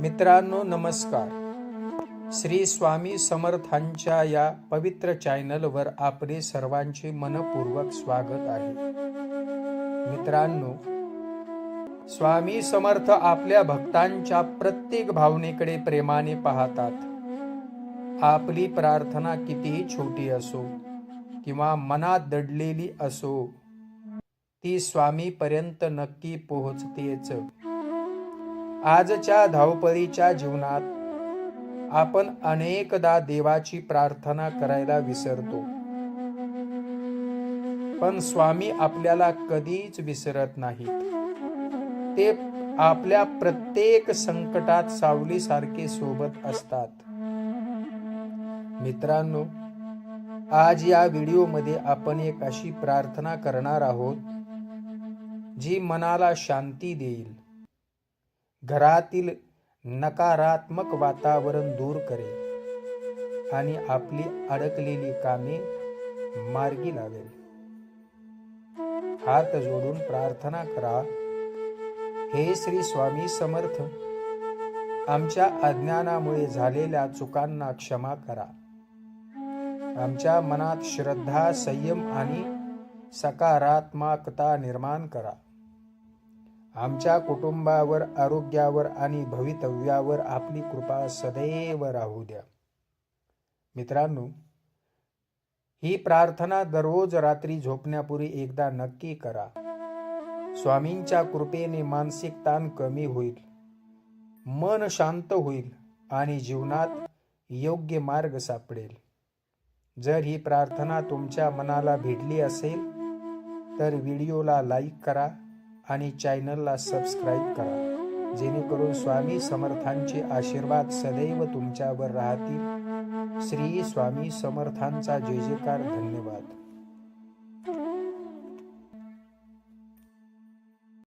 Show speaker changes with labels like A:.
A: मित्रांनो नमस्कार. श्री स्वामी समर्थांच्या या पवित्र चॅनलवर आपले सर्वांचे मनपूर्वक स्वागत आहे. मित्रांनो, स्वामी समर्थ आपल्या भक्तांच्या प्रत्येक भावनेकडे प्रेमाने पाहतात. आपली प्रार्थना कितीही छोटी असो किंवा मनात दडलेली असो, ती स्वामीपर्यंत नक्की पोहोचतेच. आजच्या धावपळीच्या जीवनात आपण अनेकदा देवाची प्रार्थना करायला विसरतो, पण स्वामी आपल्याला कधीच विसरत नाहीत. ते आपल्या प्रत्येक संकटात सावलीसारखे सोबत असतात. मित्रांनो, आज या व्हिडिओमध्ये आपण एक अशी प्रार्थना करणार आहोत जी मनाला शांती देईल, घरातील नकारात्मक वातावरण दूर करेल आणि आपली अडकलेली कामे मार्गी लावेल. हात जोडून प्रार्थना करा. हे श्री स्वामी समर्थ, आमच्या अज्ञानामुळे झालेल्या चुकांना क्षमा करा. आमच्या मनात श्रद्धा, संयम आणि सकारात्मकता निर्माण करा. आमच्या कुटुंबावर, आरोग्यावर आणि भवितव्यावर आपली कृपा सदैव राहू द्या. मित्रांनो, ही प्रार्थना दररोज रात्री झोपण्यापूर्वी एकदा नक्की करा. स्वामींच्या कृपेने मानसिक ताण कमी होईल, मन शांत होईल आणि जीवनात योग्य मार्ग सापडेल. जर ही प्रार्थना तुमच्या मनाला भिडली असेल तर व्हिडिओला लाईक करा आणि चॅनलला सबस्क्राईब करा, जेणेकरून स्वामी समर्थांचे आशीर्वाद सदैव तुमच्यावर राहतील. श्री स्वामी समर्थांचा जय जयकार. धन्यवाद.